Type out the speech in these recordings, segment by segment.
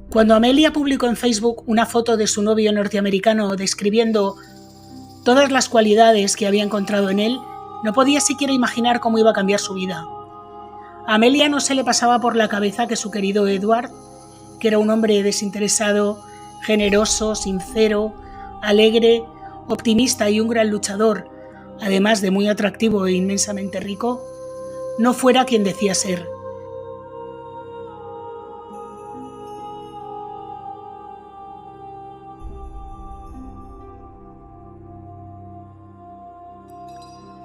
Cuando Amelia publicó en Facebook una foto de su novio norteamericano describiendo todas las cualidades que había encontrado en él, no podía siquiera imaginar cómo iba a cambiar su vida. A Amelia no se le pasaba por la cabeza que su querido Edward, que era un hombre desinteresado, generoso, sincero, alegre, optimista y un gran luchador, además de muy atractivo e inmensamente rico, no fuera quien decía ser.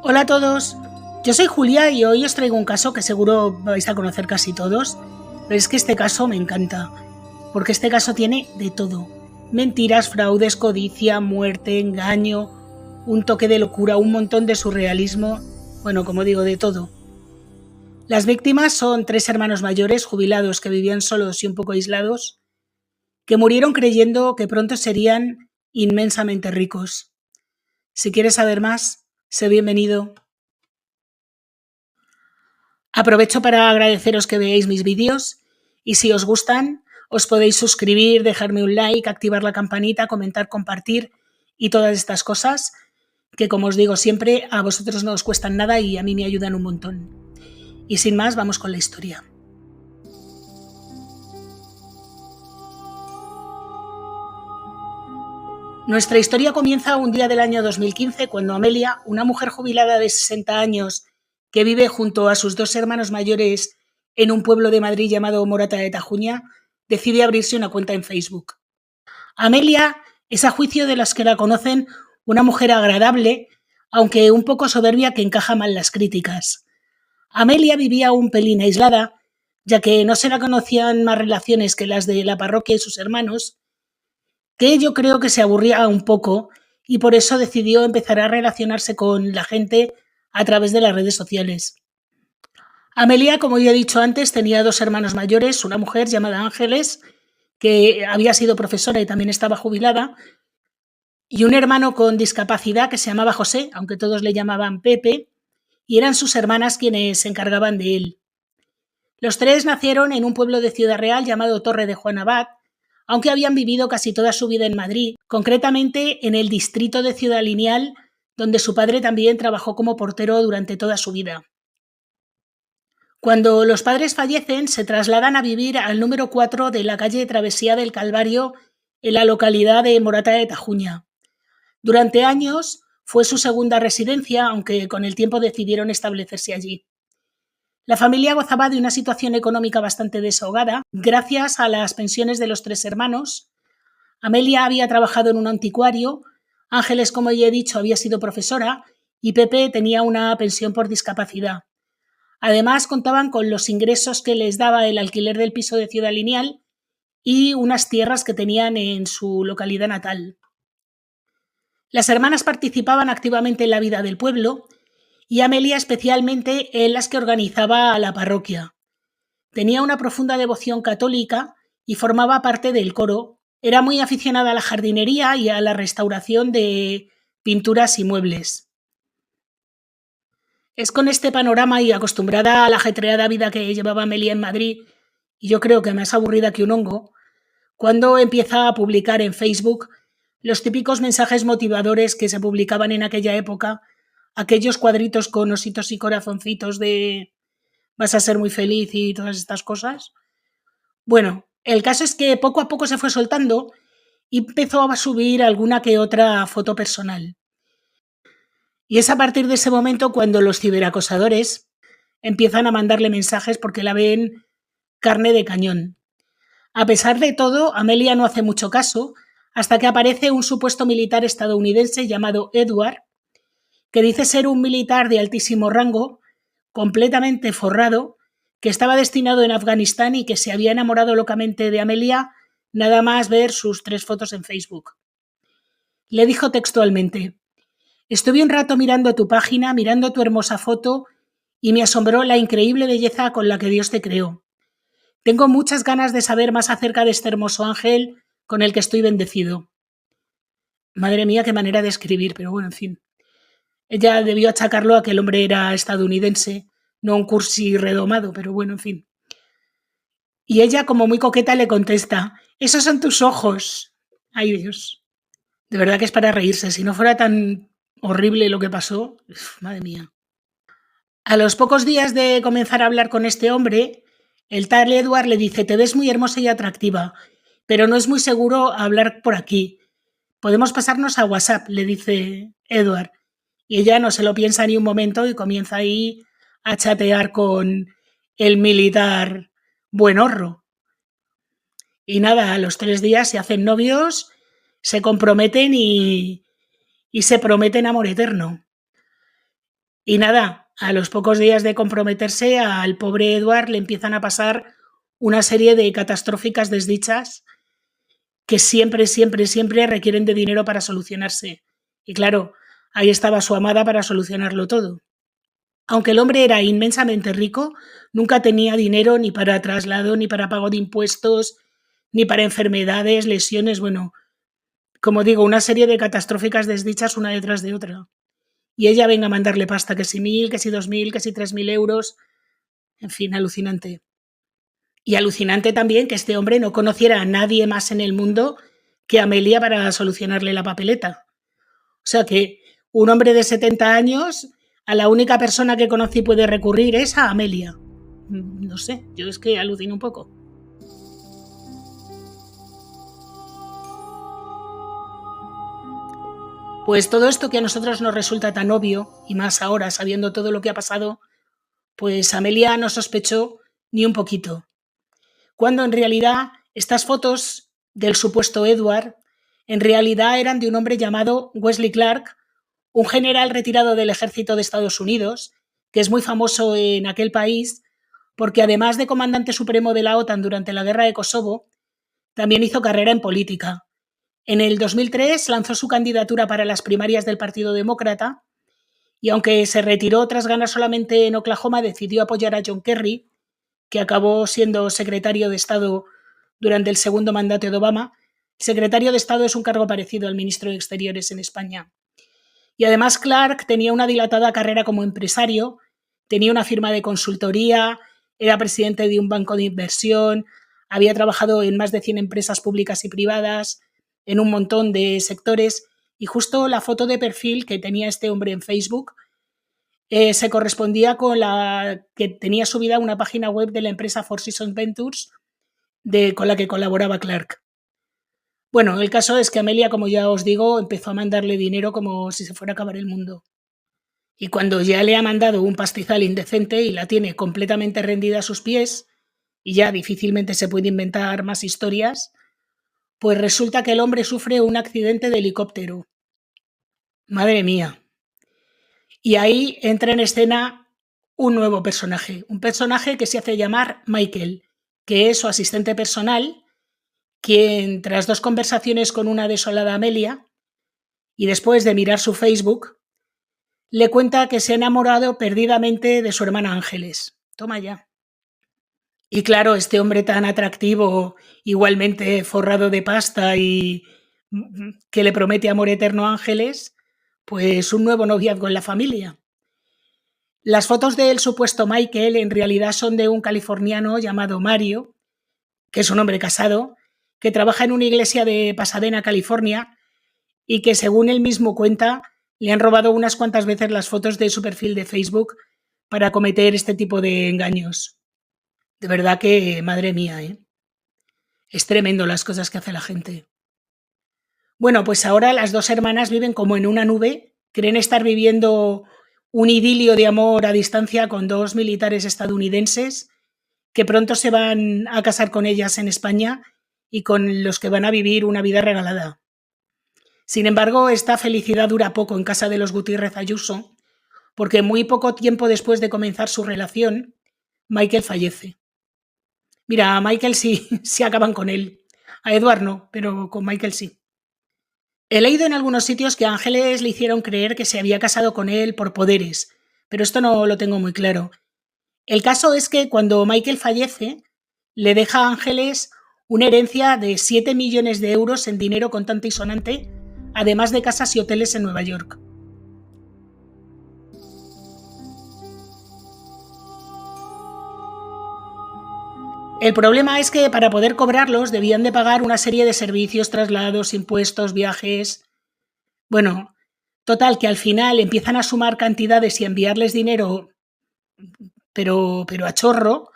Hola a todos, yo soy Julia y hoy os traigo un caso que seguro vais a conocer casi todos, pero es que este caso me encanta, porque este caso tiene de todo. Mentiras, fraudes, codicia, muerte, engaño, un toque de locura, un montón de surrealismo, bueno, como digo, de todo. Las víctimas son 3 hermanos mayores jubilados que vivían solos y un poco aislados, que murieron creyendo que pronto serían inmensamente ricos. Si quieres saber más, sé bienvenido. Aprovecho para agradeceros que veáis mis vídeos y si os gustan, os podéis suscribir, dejarme un like, activar la campanita, comentar, compartir y todas estas cosas que, como os digo siempre, a vosotros no os cuestan nada y a mí me ayudan un montón. Y sin más, vamos con la historia. Nuestra historia comienza un día del año 2015 cuando Amelia, una mujer jubilada de 60 años que vive junto a sus 2 hermanos mayores en un pueblo de Madrid llamado Morata de Tajuña, decide abrirse una cuenta en Facebook. Amelia es, a juicio de los que la conocen, una mujer agradable, aunque un poco soberbia que encaja mal las críticas. Amelia vivía un pelín aislada, ya que no se la conocían más relaciones que las de la parroquia y sus hermanos, que yo creo que se aburría un poco y por eso decidió empezar a relacionarse con la gente a través de las redes sociales. Amelia, como ya he dicho antes, tenía 2 hermanos mayores, una mujer llamada Ángeles, que había sido profesora y también estaba jubilada, y un hermano con discapacidad que se llamaba José, aunque todos le llamaban Pepe, y eran sus hermanas quienes se encargaban de él. Los 3 nacieron en un pueblo de Ciudad Real llamado Torre de Juan Abad, aunque habían vivido casi toda su vida en Madrid, concretamente en el distrito de Ciudad Lineal, donde su padre también trabajó como portero durante toda su vida. Cuando los padres fallecen, se trasladan a vivir al número 4 de la calle Travesía del Calvario, en la localidad de Morata de Tajuña. Durante años fue su segunda residencia, aunque con el tiempo decidieron establecerse allí. La familia gozaba de una situación económica bastante desahogada, gracias a las pensiones de los 3 hermanos. Amelia había trabajado en un anticuario, Ángeles, como ya he dicho, había sido profesora y Pepe tenía una pensión por discapacidad. Además, contaban con los ingresos que les daba el alquiler del piso de Ciudad Lineal y unas tierras que tenían en su localidad natal. Las hermanas participaban activamente en la vida del pueblo y Amelia especialmente en las que organizaba la parroquia. Tenía una profunda devoción católica y formaba parte del coro. Era muy aficionada a la jardinería y a la restauración de pinturas y muebles. Es con este panorama y acostumbrada a la ajetreada vida que llevaba Amelia en Madrid, y yo creo que más aburrida que un hongo, cuando empieza a publicar en Facebook los típicos mensajes motivadores que se publicaban en aquella época, aquellos cuadritos con ositos y corazoncitos de vas a ser muy feliz y todas estas cosas. Bueno, el caso es que poco a poco se fue soltando y empezó a subir alguna que otra foto personal. Y es a partir de ese momento cuando los ciberacosadores empiezan a mandarle mensajes porque la ven carne de cañón. A pesar de todo, Amelia no hace mucho caso hasta que aparece un supuesto militar estadounidense llamado Edward, que dice ser un militar de altísimo rango, completamente forrado, que estaba destinado en Afganistán y que se había enamorado locamente de Amelia nada más ver sus 3 fotos en Facebook. Le dijo textualmente: estuve un rato mirando tu página, mirando tu hermosa foto, y me asombró la increíble belleza con la que Dios te creó. Tengo muchas ganas de saber más acerca de este hermoso ángel con el que estoy bendecido. Madre mía, qué manera de escribir, pero bueno, en fin. Ella debió achacarlo a que el hombre era estadounidense, no un cursi redomado, pero bueno, en fin. Y ella, como muy coqueta, le contesta: «Esos son tus ojos». Ay, Dios. De verdad que es para reírse. Si no fuera tan horrible lo que pasó, madre mía. A los pocos días de comenzar a hablar con este hombre, el tal Edward le dice: «Te ves muy hermosa y atractiva, pero no es muy seguro hablar por aquí. Podemos pasarnos a WhatsApp», le dice Edward. Y ella no se lo piensa ni un momento y comienza ahí a chatear con el militar buenorro. Y nada, a los 3 días se hacen novios, se comprometen y se prometen amor eterno. Y nada, a los pocos días de comprometerse, al pobre Edward le empiezan a pasar una serie de catastróficas desdichas que siempre, siempre, siempre requieren de dinero para solucionarse. Y claro, ahí estaba su amada para solucionarlo todo. Aunque el hombre era inmensamente rico, nunca tenía dinero ni para traslado, ni para pago de impuestos, ni para enfermedades, lesiones, bueno, como digo, una serie de catastróficas desdichas una detrás de otra. Y ella venga a mandarle pasta, que si 1.000, que si 2.000, que si 3.000 euros. En fin, alucinante. Y alucinante también que este hombre no conociera a nadie más en el mundo que a Amelia para solucionarle la papeleta. O sea que un hombre de 70 años, a la única persona que conoce y puede recurrir es a Amelia. No sé, yo es que alucino un poco. Pues todo esto que a nosotros nos resulta tan obvio, y más ahora sabiendo todo lo que ha pasado, pues Amelia no sospechó ni un poquito. Cuando en realidad estas fotos del supuesto Edward en realidad eran de un hombre llamado Wesley Clark, un general retirado del ejército de Estados Unidos, que es muy famoso en aquel país porque además de comandante supremo de la OTAN durante la guerra de Kosovo, también hizo carrera en política. En el 2003 lanzó su candidatura para las primarias del Partido Demócrata y aunque se retiró tras ganar solamente en Oklahoma, decidió apoyar a John Kerry, que acabó siendo secretario de Estado durante el segundo mandato de Obama. El secretario de Estado es un cargo parecido al ministro de Exteriores en España. Y además Clark tenía una dilatada carrera como empresario, tenía una firma de consultoría, era presidente de un banco de inversión, había trabajado en más de 100 empresas públicas y privadas, en un montón de sectores, y justo la foto de perfil que tenía este hombre en Facebook se correspondía con la que tenía subida una página web de la empresa Four Seasons Ventures con la que colaboraba Clark. Bueno, el caso es que Amelia, como ya os digo, empezó a mandarle dinero como si se fuera a acabar el mundo. Y cuando ya le ha mandado un pastizal indecente y la tiene completamente rendida a sus pies, y ya difícilmente se puede inventar más historias, pues resulta que el hombre sufre un accidente de helicóptero. Madre mía. Y ahí entra en escena un nuevo personaje, un personaje que se hace llamar Michael, que es su asistente personal, quien tras 2 conversaciones con una desolada Amelia, y después de mirar su Facebook, le cuenta que se ha enamorado perdidamente de su hermana Ángeles. Toma ya. Y claro, este hombre tan atractivo, igualmente forrado de pasta y que le promete amor eterno a Ángeles, pues un nuevo noviazgo en la familia. Las fotos del supuesto Michael en realidad son de un californiano llamado Mario, que es un hombre casado, que trabaja en una iglesia de Pasadena, California, y que según él mismo cuenta, le han robado unas cuantas veces las fotos de su perfil de Facebook para cometer este tipo de engaños. De verdad que, madre mía, es tremendo las cosas que hace la gente. Bueno, pues ahora las 2 hermanas viven como en una nube, creen estar viviendo un idilio de amor a distancia con 2 militares estadounidenses que pronto se van a casar con ellas en España y con los que van a vivir una vida regalada. Sin embargo, esta felicidad dura poco en casa de los Gutiérrez Ayuso, porque muy poco tiempo después de comenzar su relación, Michael fallece. Mira, a Michael sí, sí acaban con él. A Edward no, pero con Michael sí. He leído en algunos sitios que Ángeles le hicieron creer que se había casado con él por poderes, pero esto no lo tengo muy claro. El caso es que cuando Michael fallece, le deja a Ángeles una herencia de 7 millones de euros en dinero contante y sonante, además de casas y hoteles en Nueva York. El problema es que para poder cobrarlos debían de pagar una serie de servicios, traslados, impuestos, viajes. Bueno, total, que al final empiezan a sumar cantidades y a enviarles dinero, pero a chorro,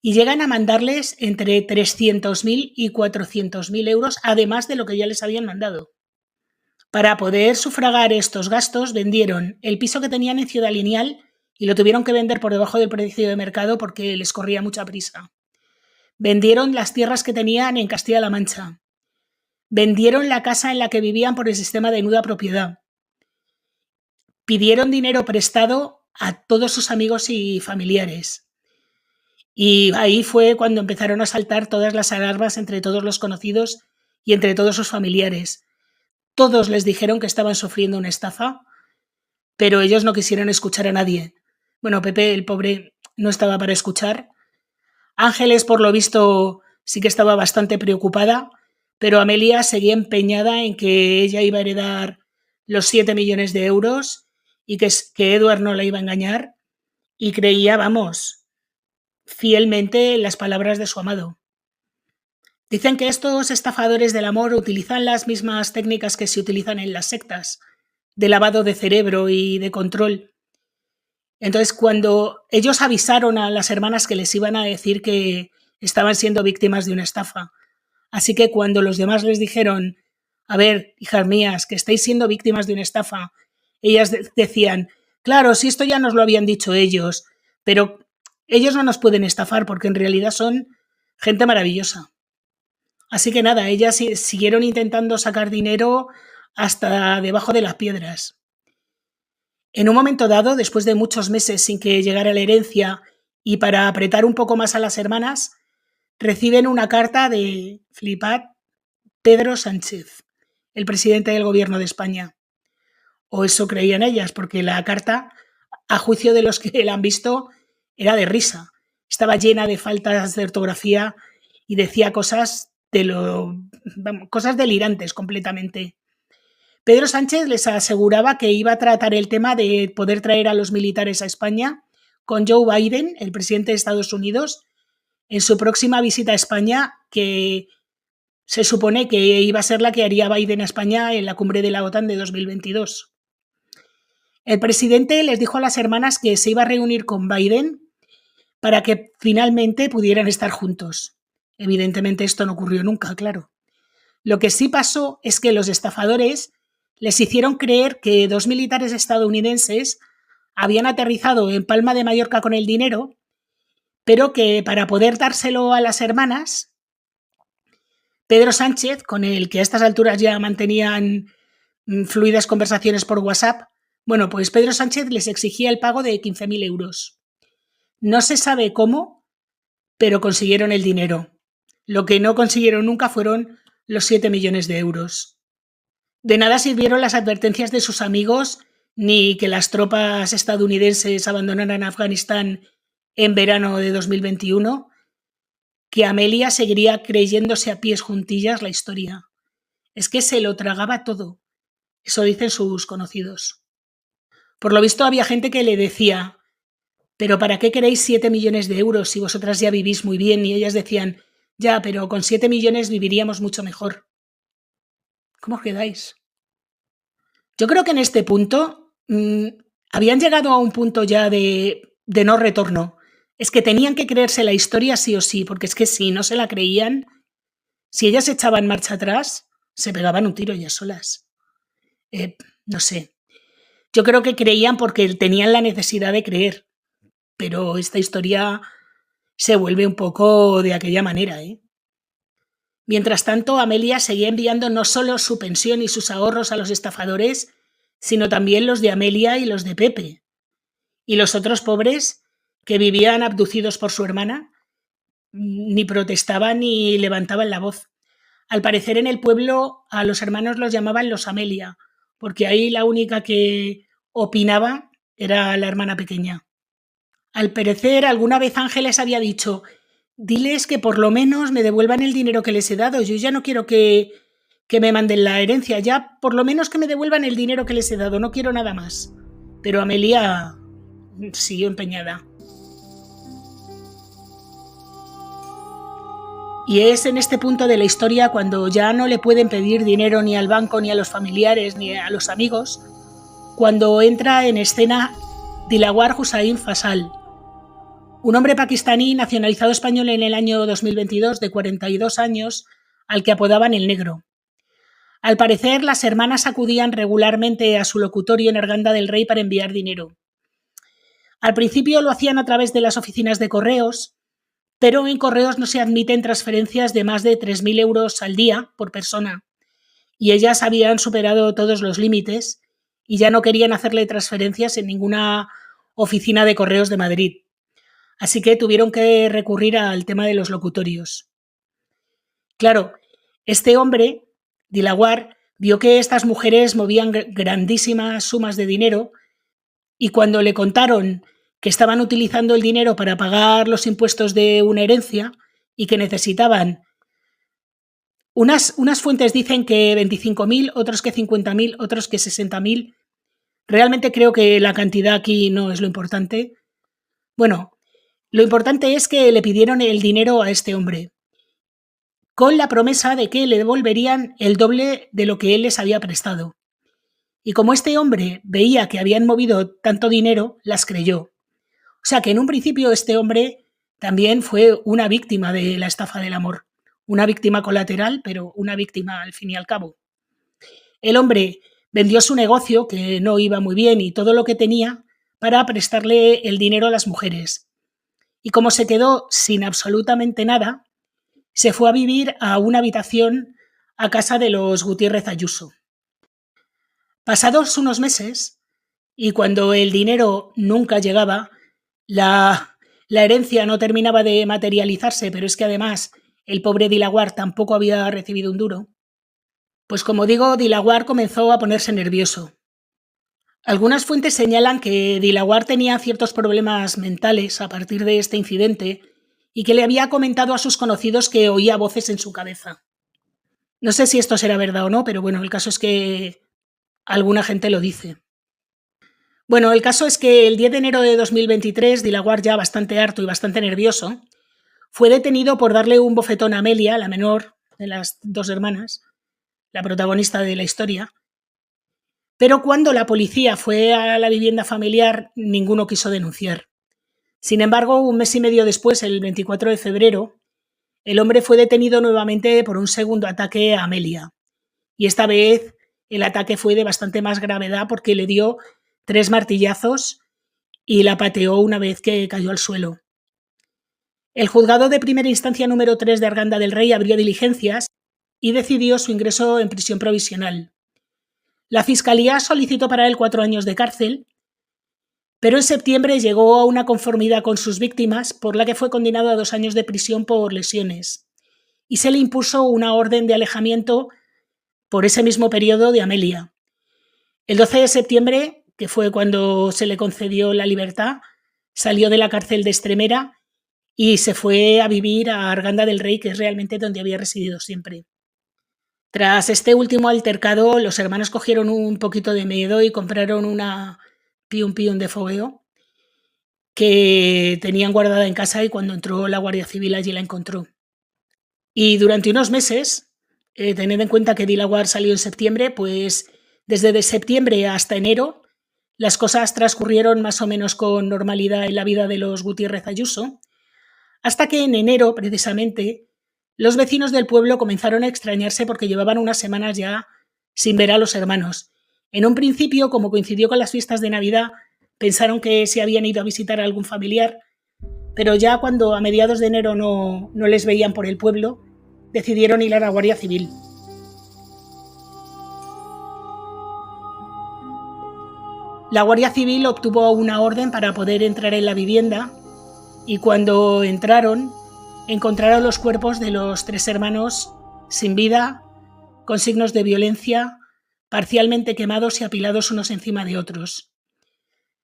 y llegan a mandarles entre 300.000 y 400.000 euros, además de lo que ya les habían mandado. Para poder sufragar estos gastos, vendieron el piso que tenían en Ciudad Lineal y lo tuvieron que vender por debajo del precio de mercado porque les corría mucha prisa. Vendieron las tierras que tenían en Castilla-La Mancha. Vendieron la casa en la que vivían por el sistema de nuda propiedad. Pidieron dinero prestado a todos sus amigos y familiares. Y ahí fue cuando empezaron a saltar todas las alarmas entre todos los conocidos y entre todos sus familiares. Todos les dijeron que estaban sufriendo una estafa, pero ellos no quisieron escuchar a nadie. Bueno, Pepe, el pobre, no estaba para escuchar. Ángeles, por lo visto, sí que estaba bastante preocupada, pero Amelia seguía empeñada en que ella iba a heredar los 7 millones de euros y que Edward no la iba a engañar, y creía, vamos, fielmente en las palabras de su amado. Dicen que estos estafadores del amor utilizan las mismas técnicas que se utilizan en las sectas, de lavado de cerebro y de control. Entonces, cuando ellos avisaron a las hermanas que les iban a decir que estaban siendo víctimas de una estafa, así que cuando los demás les dijeron, a ver, hijas mías, que estáis siendo víctimas de una estafa, ellas decían, claro, si esto ya nos lo habían dicho ellos, pero ellos no nos pueden estafar porque en realidad son gente maravillosa. Así que nada, ellas siguieron intentando sacar dinero hasta debajo de las piedras. En un momento dado, después de muchos meses sin que llegara la herencia y para apretar un poco más a las hermanas, reciben una carta de, flipad, Pedro Sánchez, el presidente del gobierno de España. O eso creían ellas, porque la carta, a juicio de los que la han visto, era de risa. Estaba llena de faltas de ortografía y decía cosas cosas delirantes completamente. Pedro Sánchez les aseguraba que iba a tratar el tema de poder traer a los militares a España con Joe Biden, el presidente de Estados Unidos, en su próxima visita a España, que se supone que iba a ser la que haría Biden a España en la cumbre de la OTAN de 2022. El presidente les dijo a las hermanas que se iba a reunir con Biden para que finalmente pudieran estar juntos. Evidentemente esto no ocurrió nunca, claro. Lo que sí pasó es que los estafadores les hicieron creer que 2 militares estadounidenses habían aterrizado en Palma de Mallorca con el dinero, pero que para poder dárselo a las hermanas, Pedro Sánchez, con el que a estas alturas ya mantenían fluidas conversaciones por WhatsApp, bueno, pues Pedro Sánchez les exigía el pago de 15.000 euros. No se sabe cómo, pero consiguieron el dinero. Lo que no consiguieron nunca fueron los 7 millones de euros. De nada sirvieron las advertencias de sus amigos ni que las tropas estadounidenses abandonaran Afganistán en verano de 2021, que Amelia seguiría creyéndose a pies juntillas la historia. Es que se lo tragaba todo. Eso dicen sus conocidos. Por lo visto había gente que le decía, ¿pero para qué queréis 7 millones de euros si vosotras ya vivís muy bien? Y ellas decían, ya, pero con 7 millones viviríamos mucho mejor. ¿Cómo os quedáis? Yo creo que en este punto habían llegado a un punto ya de no retorno. Es que tenían que creerse la historia sí o sí, porque es que si no se la creían, si ellas echaban marcha atrás, se pegaban un tiro ellas solas. No sé. Yo creo que creían porque tenían la necesidad de creer, pero esta historia se vuelve un poco de aquella manera, ¿eh? Mientras tanto, Amelia seguía enviando no solo su pensión y sus ahorros a los estafadores, sino también los de Amelia y los de Pepe. Y los otros pobres, que vivían abducidos por su hermana, ni protestaban ni levantaban la voz. Al parecer en el pueblo a los hermanos los llamaban los Amelia, porque ahí la única que opinaba era la hermana pequeña. Al parecer alguna vez Ángeles había dicho, diles que por lo menos me devuelvan el dinero que les he dado, yo ya no quiero que me manden la herencia, ya por lo menos que me devuelvan el dinero que les he dado, no quiero nada más. Pero Amelia siguió empeñada. Y es en este punto de la historia cuando ya no le pueden pedir dinero ni al banco, ni a los familiares, ni a los amigos, cuando entra en escena Dilawar Hussain Fasal, un hombre pakistaní nacionalizado español en el año 2022 de 42 años, al que apodaban el Negro. Al parecer, las hermanas acudían regularmente a su locutorio en Arganda del Rey para enviar dinero. Al principio lo hacían a través de las oficinas de correos, pero en correos no se admiten transferencias de más de 3.000 euros al día por persona, y ellas habían superado todos los límites y ya no querían hacerle transferencias en ninguna oficina de correos de Madrid. Así que tuvieron que recurrir al tema de los locutorios. Claro, este hombre, Dilawar, vio que estas mujeres movían grandísimas sumas de dinero y cuando le contaron que estaban utilizando el dinero para pagar los impuestos de una herencia y que necesitaban unas fuentes dicen que 25.000, otros que 50.000, otros que 60.000. Realmente creo que la cantidad aquí no es lo importante. Bueno, lo importante es que le pidieron el dinero a este hombre, con la promesa de que le devolverían el doble de lo que él les había prestado. Y como este hombre veía que habían movido tanto dinero, las creyó. O sea que en un principio este hombre también fue una víctima de la estafa del amor. Una víctima colateral, pero una víctima al fin y al cabo. El hombre vendió su negocio, que no iba muy bien, y todo lo que tenía para prestarle el dinero a las mujeres. Y como se quedó sin absolutamente nada, se fue a vivir a una habitación a casa de los Gutiérrez Ayuso. Pasados unos meses, y cuando el dinero nunca llegaba, la herencia no terminaba de materializarse, pero es que además el pobre Dilawar tampoco había recibido un duro, pues como digo, Dilawar comenzó a ponerse nervioso. Algunas fuentes señalan que Dilawar tenía ciertos problemas mentales a partir de este incidente y que le había comentado a sus conocidos que oía voces en su cabeza. No sé si esto será verdad o no, pero bueno, el caso es que alguna gente lo dice. Bueno, el caso es que el 10 de enero de 2023, Dilawar, ya bastante harto y bastante nervioso, fue detenido por darle un bofetón a Amelia, la menor de las dos hermanas, la protagonista de la historia. Pero cuando la policía fue a la vivienda familiar, ninguno quiso denunciar. Sin embargo, un mes y medio después, el 24 de febrero, el hombre fue detenido nuevamente por un segundo ataque a Amelia. Y esta vez el ataque fue de bastante más gravedad porque le dio 3 martillazos y la pateó una vez que cayó al suelo. El juzgado de primera instancia número 3 de Arganda del Rey abrió diligencias y decidió su ingreso en prisión provisional. La Fiscalía solicitó para él 4 años de cárcel, pero en septiembre llegó a una conformidad con sus víctimas, por la que fue condenado a 2 años de prisión por lesiones, y se le impuso una orden de alejamiento por ese mismo periodo de Amelia. El 12 de septiembre, que fue cuando se le concedió la libertad, salió de la cárcel de Extremera y se fue a vivir a Arganda del Rey, que es realmente donde había residido siempre. Tras este último altercado, los hermanos cogieron un poquito de miedo y compraron una piun de fogueo que tenían guardada en casa, y cuando entró la Guardia Civil allí la encontró. Y durante unos meses, tened en cuenta que Dilawar salió en septiembre, pues desde septiembre hasta enero las cosas transcurrieron más o menos con normalidad en la vida de los Gutiérrez Ayuso, hasta que en enero, precisamente, los vecinos del pueblo comenzaron a extrañarse porque llevaban unas semanas ya sin ver a los hermanos. En un principio, como coincidió con las fiestas de Navidad, pensaron que se habían ido a visitar a algún familiar, pero ya cuando a mediados de enero no les veían por el pueblo, decidieron ir a la Guardia Civil. La Guardia Civil obtuvo una orden para poder entrar en la vivienda y cuando entraron, encontraron los cuerpos de los 3 hermanos sin vida, con signos de violencia, parcialmente quemados y apilados unos encima de otros.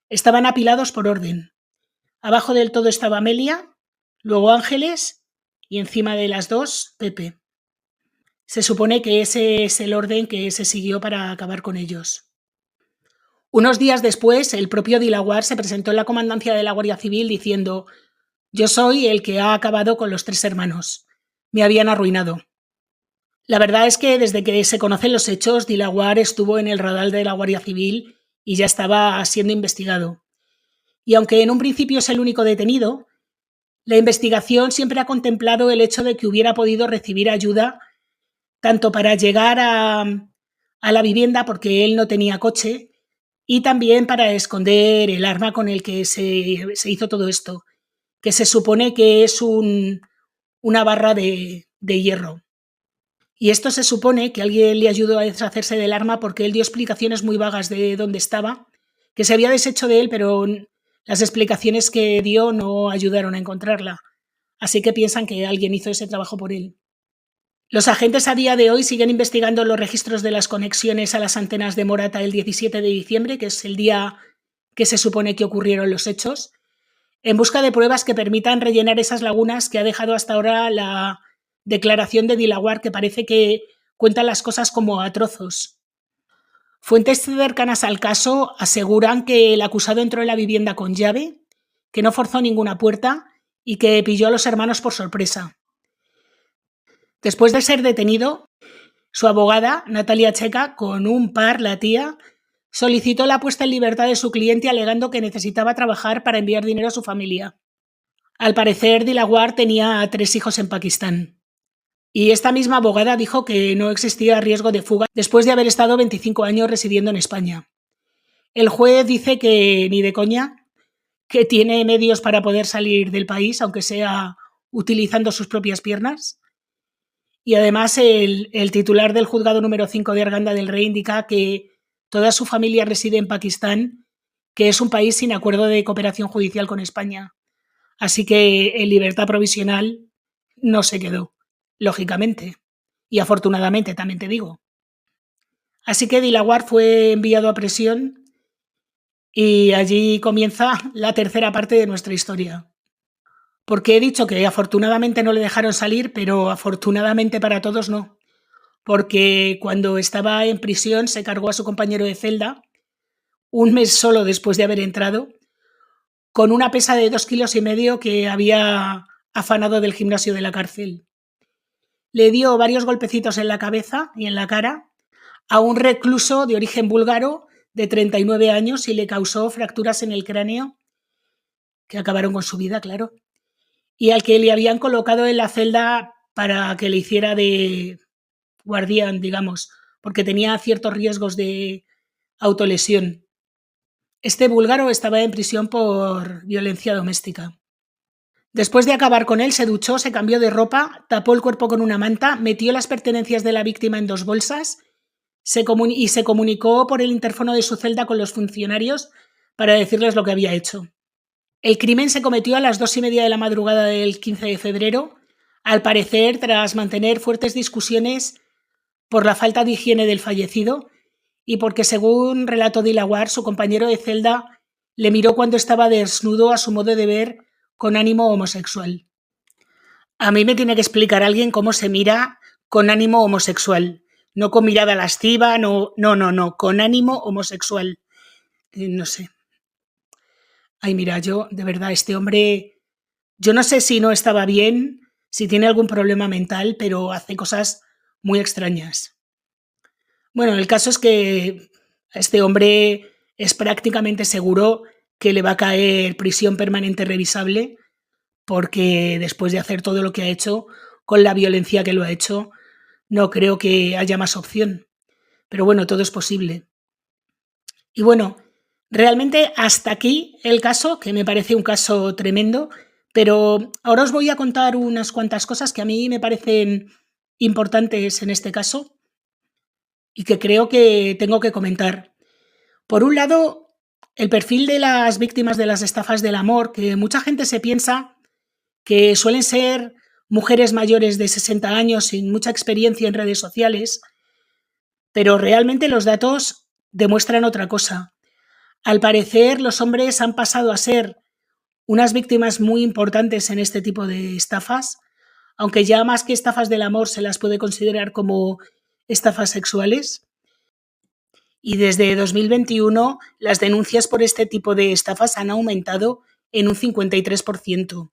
Estaban apilados por orden. Abajo del todo estaba Amelia, luego Ángeles y encima de las dos, Pepe. Se supone que ese es el orden que se siguió para acabar con ellos. Unos días después, el propio Dilawar se presentó en la comandancia de la Guardia Civil diciendo: «Yo soy el que ha acabado con los 3 hermanos. me habían arruinado. La verdad es que desde que se conocen los hechos, Dilawar estuvo en el radar de la Guardia Civil y ya estaba siendo investigado. Y aunque en un principio es el único detenido, la investigación siempre ha contemplado el hecho de que hubiera podido recibir ayuda tanto para llegar a la vivienda porque él no tenía coche y también para esconder el arma con el que se hizo todo esto, que se supone que es una barra de hierro. Y esto se supone que alguien le ayudó a deshacerse del arma porque él dio explicaciones muy vagas de dónde estaba, que se había deshecho de él, pero las explicaciones que dio no ayudaron a encontrarla. Así que piensan que alguien hizo ese trabajo por él. Los agentes a día de hoy siguen investigando los registros de las conexiones a las antenas de Morata el 17 de diciembre, que es el día que se supone que ocurrieron los hechos, en busca de pruebas que permitan rellenar esas lagunas que ha dejado hasta ahora la declaración de Dilawar, que parece que cuenta las cosas como a trozos. Fuentes cercanas al caso aseguran que el acusado entró en la vivienda con llave, que no forzó ninguna puerta y que pilló a los hermanos por sorpresa. Después de ser detenido, su abogada, Natalia Checa, con un par, la tía, solicitó la puesta en libertad de su cliente alegando que necesitaba trabajar para enviar dinero a su familia. Al parecer, Dilawar tenía 3 hijos en Pakistán. Y esta misma abogada dijo que no existía riesgo de fuga después de haber estado 25 años residiendo en España. El juez dice que ni de coña, que tiene medios para poder salir del país, aunque sea utilizando sus propias piernas. Y además el titular del juzgado número 5 de Arganda del Rey indica que toda su familia reside en Pakistán, que es un país sin acuerdo de cooperación judicial con España. Así que en libertad provisional no se quedó, lógicamente. Y afortunadamente, también te digo. Así que Dilawar fue enviado a prisión y allí comienza la tercera parte de nuestra historia. Porque he dicho que afortunadamente no le dejaron salir, pero afortunadamente para todos no. Porque cuando estaba en prisión se cargó a su compañero de celda, un mes solo después de haber entrado, con una pesa de 2,5 kilos que había afanado del gimnasio de la cárcel. Le dio varios golpecitos en la cabeza y en la cara a un recluso de origen búlgaro de 39 años y le causó fracturas en el cráneo que acabaron con su vida, claro. Y al que le habían colocado en la celda para que le hiciera de guardián, digamos, porque tenía ciertos riesgos de autolesión. Este búlgaro estaba en prisión por violencia doméstica. Después de acabar con él, se duchó, se cambió de ropa, tapó el cuerpo con una manta, metió las pertenencias de la víctima en 2 bolsas y se comunicó por el interfono de su celda con los funcionarios para decirles lo que había hecho. El crimen se cometió a las 2:30 de la madrugada del 15 de febrero, al parecer tras mantener fuertes discusiones por la falta de higiene del fallecido y porque, según relató Dilawar, su compañero de celda le miró cuando estaba desnudo, a su modo de ver, con ánimo homosexual. A mí me tiene que explicar alguien cómo se mira con ánimo homosexual. No con mirada lasciva, no, con ánimo homosexual. No sé. Ay, mira, yo, de verdad, este hombre, yo no sé si no estaba bien, si tiene algún problema mental, pero hace cosas muy extrañas. Bueno, el caso es que a este hombre es prácticamente seguro que le va a caer prisión permanente revisable, porque después de hacer todo lo que ha hecho, con la violencia que lo ha hecho, no creo que haya más opción. Pero bueno, todo es posible. Y bueno, realmente hasta aquí el caso, que me parece un caso tremendo, pero ahora os voy a contar unas cuantas cosas que a mí me parecen importantes en este caso y que creo que tengo que comentar. Por un lado, el perfil de las víctimas de las estafas del amor, que mucha gente se piensa que suelen ser mujeres mayores de 60 años sin mucha experiencia en redes sociales, pero realmente los datos demuestran otra cosa. Al parecer, los hombres han pasado a ser unas víctimas muy importantes en este tipo de estafas, aunque ya más que estafas del amor se las puede considerar como estafas sexuales. Y desde 2021 las denuncias por este tipo de estafas han aumentado en un 53%.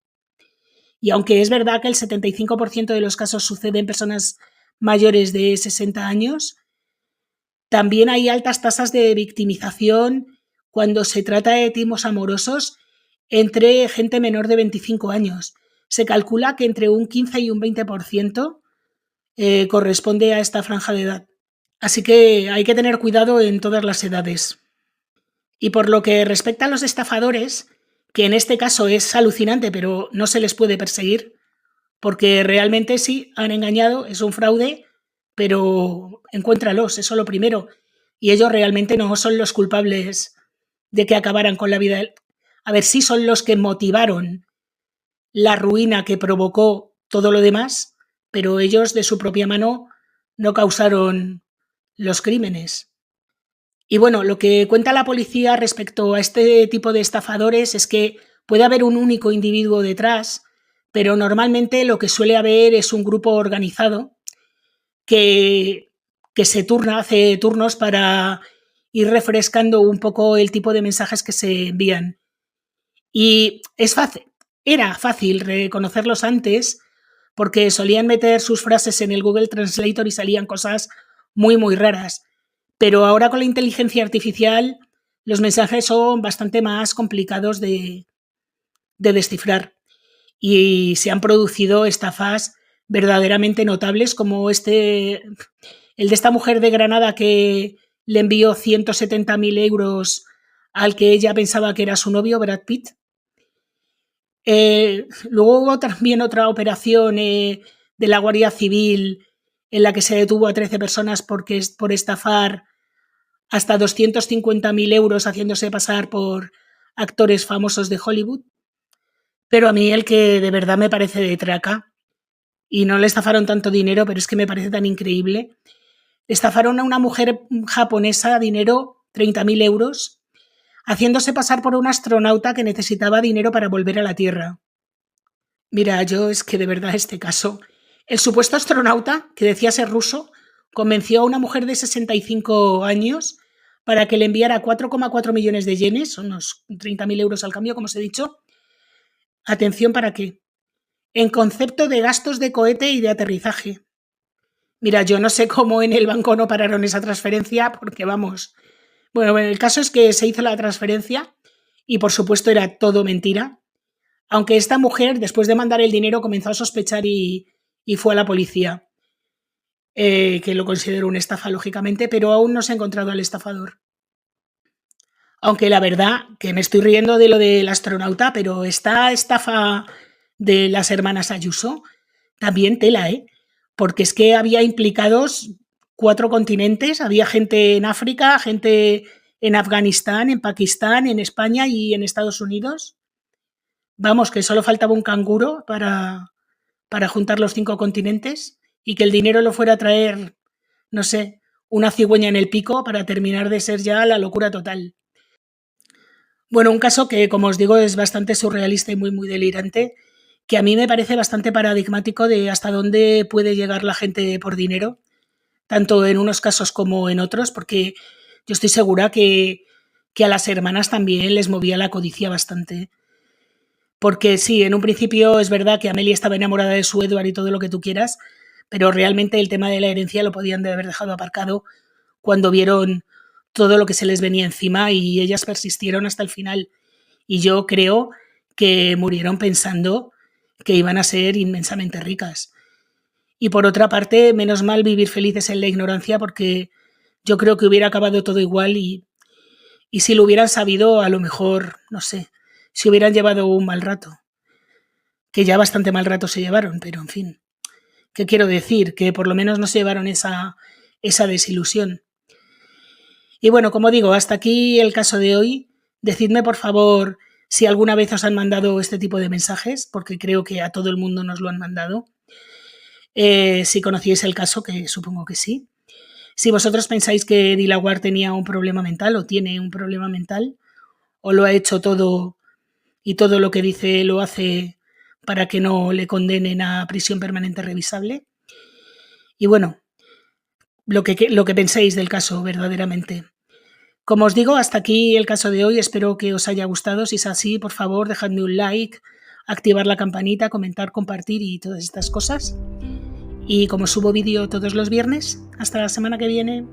Y aunque es verdad que el 75% de los casos sucede en personas mayores de 60 años, también hay altas tasas de victimización cuando se trata de timos amorosos entre gente menor de 25 años. Se calcula que entre un 15 y un 20% corresponde a esta franja de edad. Así que hay que tener cuidado en todas las edades. Y por lo que respecta a los estafadores, que en este caso es alucinante, pero no se les puede perseguir, porque realmente sí han engañado, es un fraude, pero encuéntralos, eso lo primero. Y ellos realmente no son los culpables de que acabaran con la vida. A ver, sí son los que motivaron la ruina que provocó todo lo demás, pero ellos de su propia mano no causaron los crímenes. Y bueno, lo que cuenta la policía respecto a este tipo de estafadores es que puede haber un único individuo detrás, pero normalmente lo que suele haber es un grupo organizado que se turna, hace turnos para ir refrescando un poco el tipo de mensajes que se envían. Y era fácil reconocerlos antes porque solían meter sus frases en el Google Translator y salían cosas muy, muy raras. Pero ahora con la inteligencia artificial los mensajes son bastante más complicados de descifrar y se han producido estafas verdaderamente notables como el de esta mujer de Granada que le envió 170.000 euros al que ella pensaba que era su novio, Brad Pitt. Luego hubo también otra operación de la Guardia Civil en la que se detuvo a 13 personas por estafar hasta 250.000 euros haciéndose pasar por actores famosos de Hollywood. Pero a mí el que de verdad me parece de traca, y no le estafaron tanto dinero, pero es que me parece tan increíble, estafaron a una mujer japonesa dinero, 30.000 euros, haciéndose pasar por un astronauta que necesitaba dinero para volver a la Tierra. Mira, yo es que de verdad este caso, el supuesto astronauta, que decía ser ruso, convenció a una mujer de 65 años para que le enviara 4,4 millones de yenes, unos 30.000 euros al cambio, como os he dicho. Atención, ¿para qué? En concepto de gastos de cohete y de aterrizaje. Mira, yo no sé cómo en el banco no pararon esa transferencia, porque vamos. Bueno, el caso es que se hizo la transferencia y por supuesto era todo mentira. Aunque esta mujer, después de mandar el dinero, comenzó a sospechar y fue a la policía, que lo consideró una estafa, lógicamente, pero aún no se ha encontrado al estafador. Aunque la verdad que me estoy riendo de lo del astronauta, pero esta estafa de las hermanas Ayuso también tela, ¿eh? Porque es que había implicados 4 continentes, había gente en África, gente en Afganistán, en Pakistán, en España y en Estados Unidos. Vamos, que solo faltaba un canguro para juntar los 5 continentes y que el dinero lo fuera a traer, no sé, una cigüeña en el pico para terminar de ser ya la locura total. Bueno, un caso que, como os digo, es bastante surrealista y muy, muy delirante, que a mí me parece bastante paradigmático de hasta dónde puede llegar la gente por dinero, tanto en unos casos como en otros, porque yo estoy segura que a las hermanas también les movía la codicia bastante. Porque sí, en un principio es verdad que Amelia estaba enamorada de su Edward y todo lo que tú quieras, pero realmente el tema de la herencia lo podían de haber dejado aparcado cuando vieron todo lo que se les venía encima y ellas persistieron hasta el final. Y yo creo que murieron pensando que iban a ser inmensamente ricas. Y por otra parte, menos mal vivir felices en la ignorancia porque yo creo que hubiera acabado todo igual y si lo hubieran sabido, a lo mejor, no sé, si hubieran llevado un mal rato. Que ya bastante mal rato se llevaron, pero en fin. ¿Qué quiero decir? Que por lo menos no se llevaron esa desilusión. Y bueno, como digo, hasta aquí el caso de hoy. Decidme, por favor, si alguna vez os han mandado este tipo de mensajes, porque creo que a todo el mundo nos lo han mandado. Si conocíais el caso, que supongo que sí. Si vosotros pensáis que Dilawar tenía un problema mental o tiene un problema mental, o lo ha hecho todo y todo lo que dice lo hace para que no le condenen a prisión permanente revisable. Y bueno, lo que penséis del caso verdaderamente. Como os digo, hasta aquí el caso de hoy. Espero que os haya gustado. Si es así, por favor, dejadme un like, activar la campanita, comentar, compartir y todas estas cosas. Y como subo vídeo todos los viernes, hasta la semana que viene.